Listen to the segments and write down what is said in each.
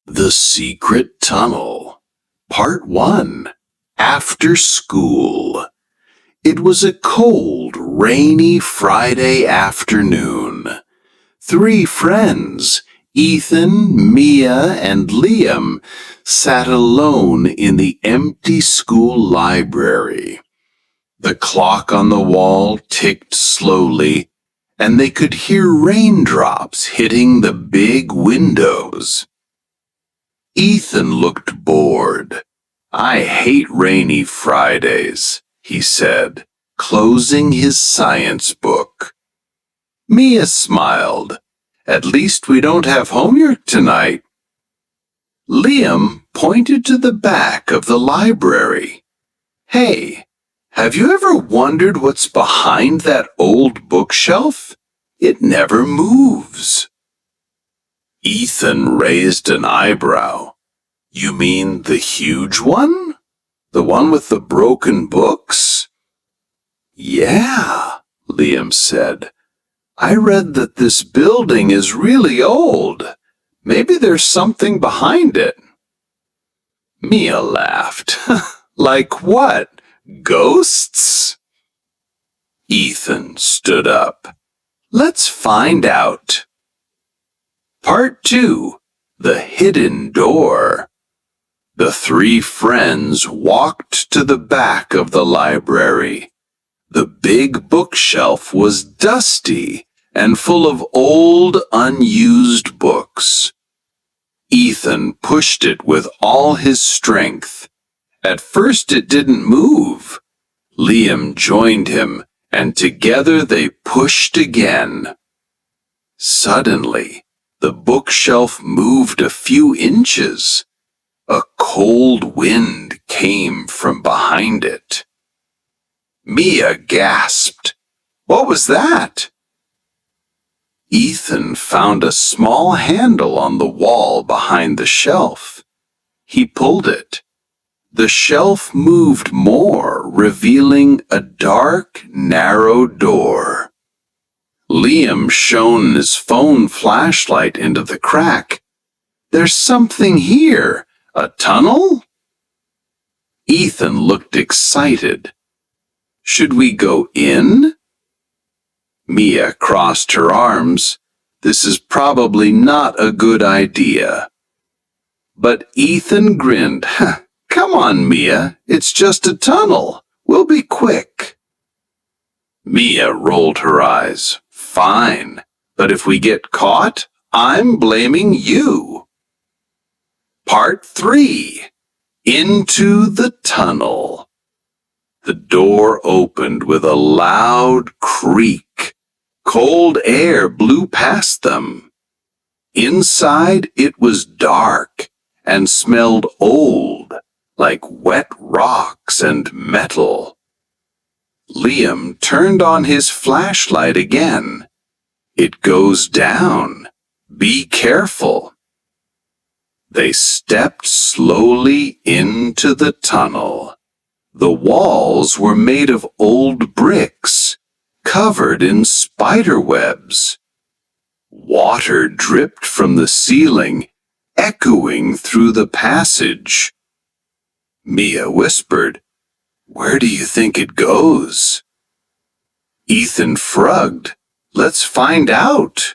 The Secret Tunnel, Part 1, After School. It was a cold, rainy Friday afternoon. 3 friends, Ethan, Mia, and Liam, sat alone in the empty school library. The clock on the wall ticked slowly, and they could hear raindrops hitting the big windows. Ethan looked bored. "I hate rainy Fridays," he said, closing his science book. Mia smiled. "At least we don't have homework tonight." Liam pointed to the back of the library. "Hey, have you ever wondered what's behind that old bookshelf? It never moves." Ethan raised an eyebrow. "You mean the huge one? The one with the broken books?" "Yeah," Liam said. "I read that this building is really old. Maybe there's something behind it." Mia laughed. "Like what? Ghosts?" Ethan stood up. "Let's find out." Part 2, The Hidden Door. The 3 friends walked to the back of the library. The big bookshelf was dusty and full of old, unused books. Ethan pushed it with all his strength. At first it didn't move. Liam joined him, and together they pushed again. Suddenly, the bookshelf moved a few inches. A cold wind came from behind it. Mia gasped. "What was that?" Ethan found a small handle on the wall behind the shelf. He pulled it. The shelf moved more, revealing a dark, narrow door. Liam shone his phone flashlight into the crack. "There's something here. A tunnel?" Ethan looked excited. "Should we go in?" Mia crossed her arms. "This is probably not a good idea." But Ethan grinned. "Come on, Mia. It's just a tunnel. We'll be quick." Mia rolled her eyes. "Fine, but if we get caught, I'm blaming you." Part 3, Into the Tunnel. The door opened with a loud creak. Cold air blew past them. Inside, it was dark and smelled old, like wet rocks and metal. Liam turned on his flashlight again. "It goes down. Be careful." They stepped slowly into the tunnel. The walls were made of old bricks, covered in spider webs. Water dripped from the ceiling, echoing through the passage. Mia whispered, "Where do you think it goes?" Ethan shrugged. "Let's find out."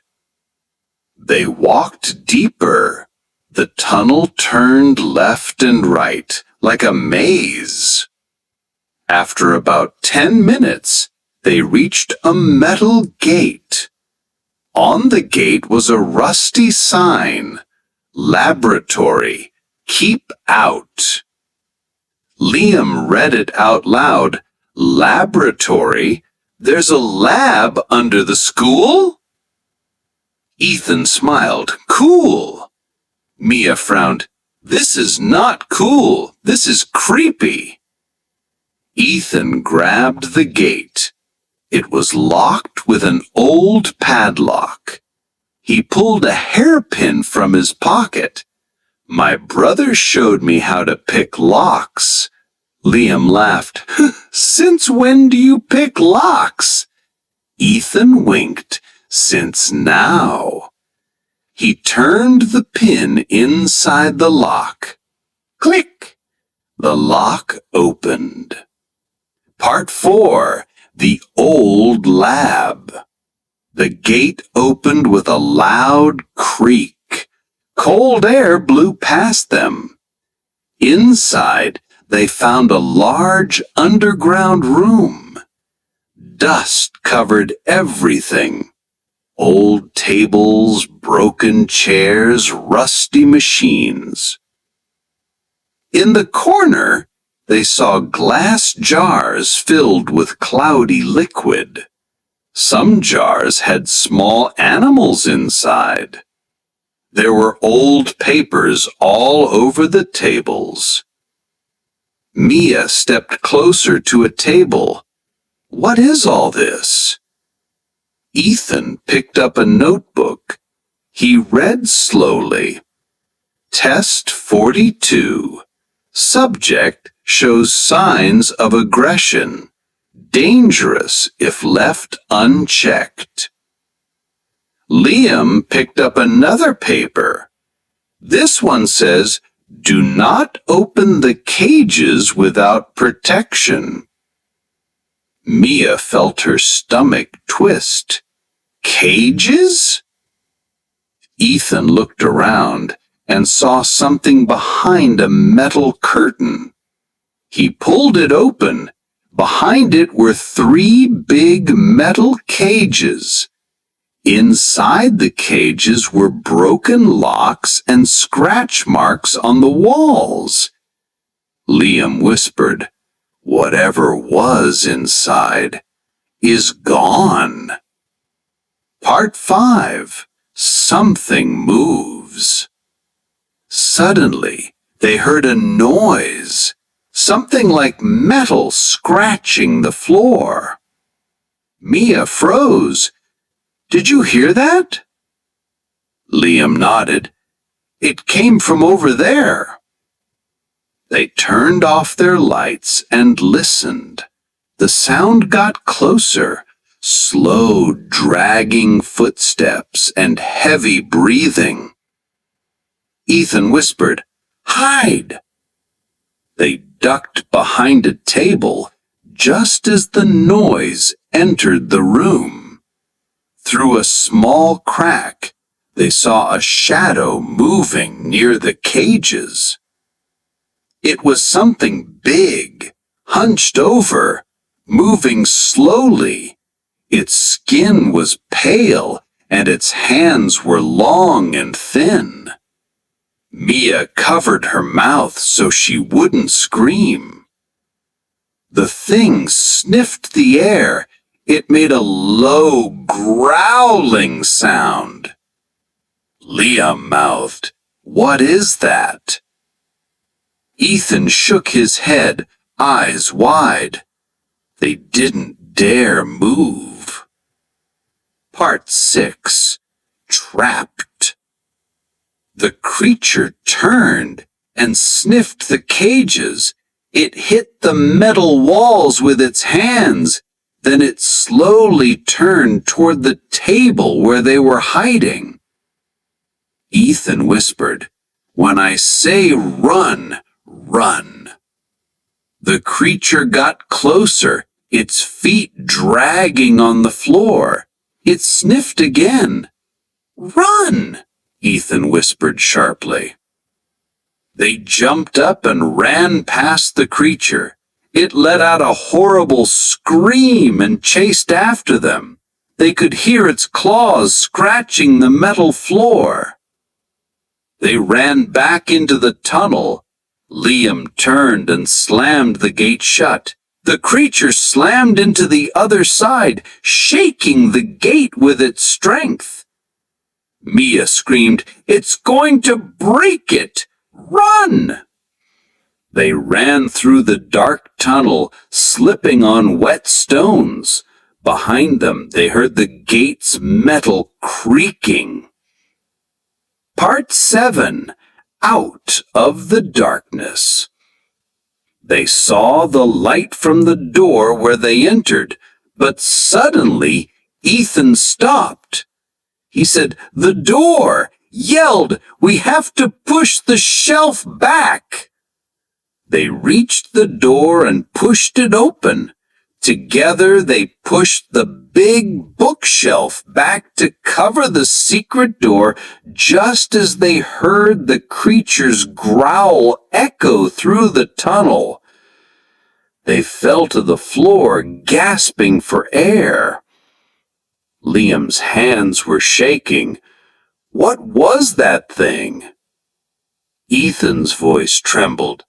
They walked deeper. The tunnel turned left and right, like a maze. After about 10 minutes, they reached a metal gate. On the gate was a rusty sign, "Laboratory, keep out." Liam read it out loud. "Laboratory? There's a lab under the school?" Ethan smiled. "Cool." Mia frowned. "This is not cool. This is creepy." Ethan grabbed the gate. It was locked with an old padlock. He pulled a hairpin from his pocket. "My brother showed me how to pick locks." Liam laughed. "Since when do you pick locks?" Ethan winked. "Since now." He turned the pin inside the lock. Click! The lock opened. Part 4. The Old Lab. The gate opened with a loud creak. Cold air blew past them. Inside, they found a large underground room. Dust covered everything. Old tables, broken chairs, rusty machines. In the corner, they saw glass jars filled with cloudy liquid. Some jars had small animals inside. There were old papers all over the tables. Mia stepped closer to a table. What is all this? Ethan picked up a notebook. He read slowly. Test 42. Subject shows signs of aggression. Dangerous if left unchecked. Liam picked up another paper. This one says, do not open the cages without protection. Mia felt her stomach twist. Cages? Ethan looked around and saw something behind a metal curtain. He pulled it open. Behind it were 3 big metal cages. Inside the cages were broken locks and scratch marks on the walls. Liam whispered, whatever was inside is gone. Part 5. Something moves. Suddenly, they heard a noise, something like metal scratching the floor. Mia froze. Did you hear that? Liam nodded. It came from over there. They turned off their lights and listened. The sound got closer, slow, dragging footsteps and heavy breathing. Ethan whispered, hide! They ducked behind a table just as the noise entered the room. Through a small crack, they saw a shadow moving near the cages. It was something big, hunched over, moving slowly. Its skin was pale, and its hands were long and thin. Mia covered her mouth so she wouldn't scream. The thing sniffed the air. It made a low, growling sound. Liam mouthed, what is that? Ethan shook his head, eyes wide. They didn't dare move. Part 6. Trapped. The creature turned and sniffed the cages. It hit the metal walls with its hands. Then it slowly turned toward the table where they were hiding. Ethan whispered, when I say run, run. The creature got closer, its feet dragging on the floor. It sniffed again. Run! Ethan whispered sharply. They jumped up and ran past the creature. It let out a horrible scream and chased after them. They could hear its claws scratching the metal floor. They ran back into the tunnel. Liam turned and slammed the gate shut. The creature slammed into the other side, shaking the gate with its strength. Mia screamed, "It's going to break it! Run!" They ran through the dark tunnel, slipping on wet stones. Behind them, they heard the gate's metal creaking. Part 7. Out of the Darkness. They saw the light from the door where they entered, but suddenly Ethan stopped. He said, "The door! yelled, "We have to push the shelf back!" They reached the door and pushed it open. Together they pushed the big bookshelf back to cover the secret door just as they heard the creature's growl echo through the tunnel. They fell to the floor, gasping for air. Liam's hands were shaking. What was that thing? Ethan's voice trembled.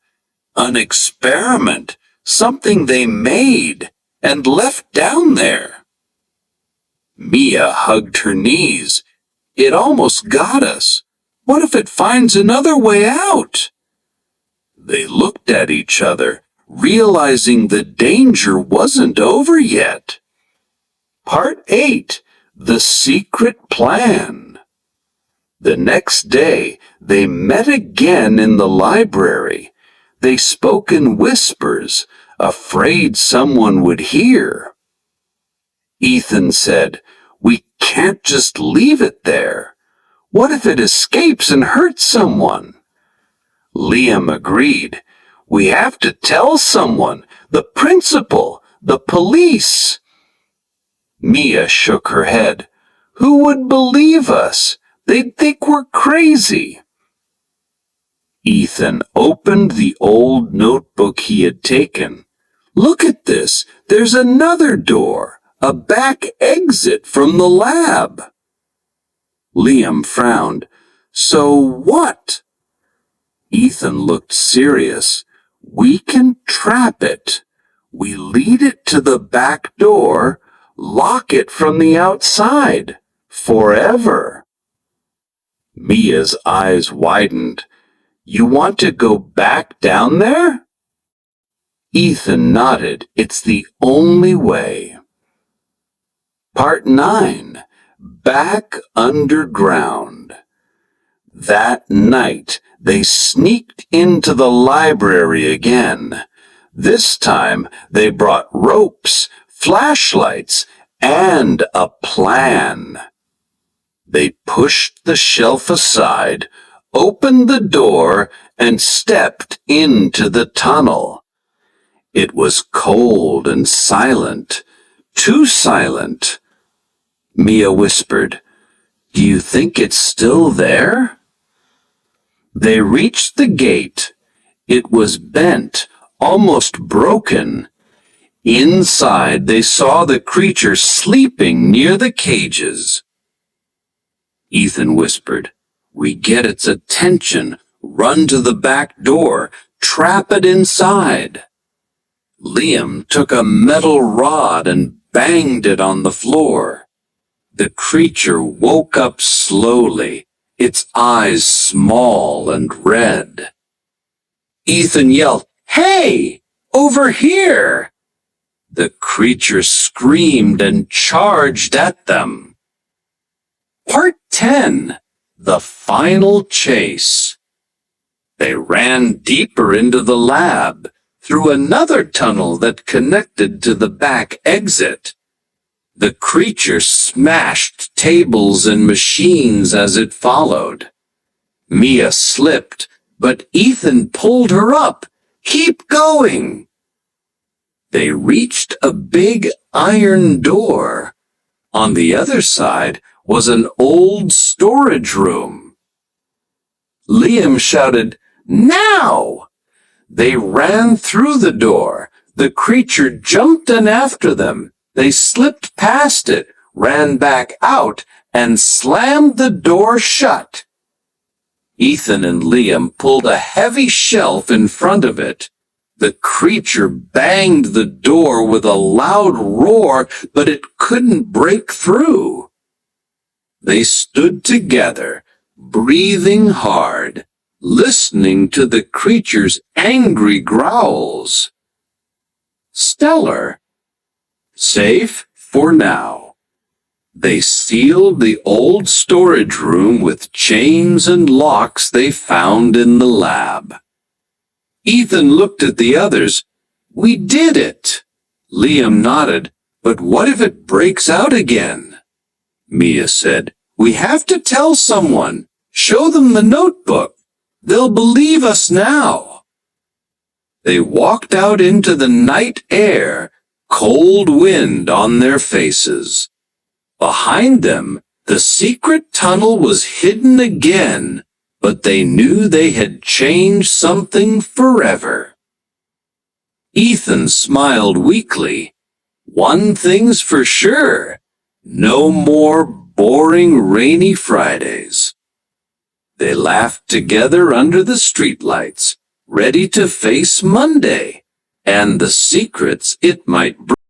An experiment, something they made and left down there. Mia hugged her knees. It almost got us. What if it finds another way out? They looked at each other, realizing the danger wasn't over yet. Part 8. The Secret Plan. The next day, they met again in the library. They spoke in whispers, afraid someone would hear. Ethan said, "We can't just leave it there. What if it escapes and hurts someone?" Liam agreed. "We have to tell someone, the principal, the police." Mia shook her head. "Who would believe us? They'd think we're crazy." Ethan opened the old notebook he had taken. "Look at this. There's another door, a back exit from the lab." Liam frowned. "So what?" Ethan looked serious. "We can trap it. We lead it to the back door, lock it from the outside, forever." Mia's eyes widened. "You want to go back down there?" Ethan nodded. "It's the only way." Part 9. Back underground. That night, they sneaked into the library again. This time, they brought ropes, flashlights, and a plan. They pushed the shelf aside, opened the door, and stepped into the tunnel. It was cold and silent, too silent. Mia whispered, "Do you think it's still there?" They reached the gate. It was bent, almost broken. Inside, they saw the creature sleeping near the cages. Ethan whispered, "We get its attention, run to the back door, trap it inside." Liam took a metal rod and banged it on the floor. The creature woke up slowly, its eyes small and red. Ethan yelled, "Hey! Over here!" The creature screamed and charged at them. Part 10. The Final Chase. They ran deeper into the lab, through another tunnel that connected to the back exit. The creature smashed tables and machines as it followed. Mia slipped, but Ethan pulled her up. "Keep going!" They reached a big iron door. On the other side was an old storage room. Liam shouted, "Now!" They ran through the door. The creature jumped in after them. They slipped past it, ran back out, and slammed the door shut. Ethan and Liam pulled a heavy shelf in front of it. The creature banged the door with a loud roar, but it couldn't break through. They stood together, breathing hard, listening to the creature's angry growls. Stellar. Safe for now. They sealed the old storage room with chains and locks they found in the lab. Ethan looked at the others. "We did it." Liam nodded. "But what if it breaks out again?" Mia said, "We have to tell someone. Show them the notebook. They'll believe us now. They walked out into the night air, cold wind on their faces. Behind them, the secret tunnel was hidden again, but they knew they had changed something forever. Ethan smiled weakly. One thing's for sure, no more boring rainy Fridays. They laughed together under the streetlights, ready to face Monday and the secrets it might bring.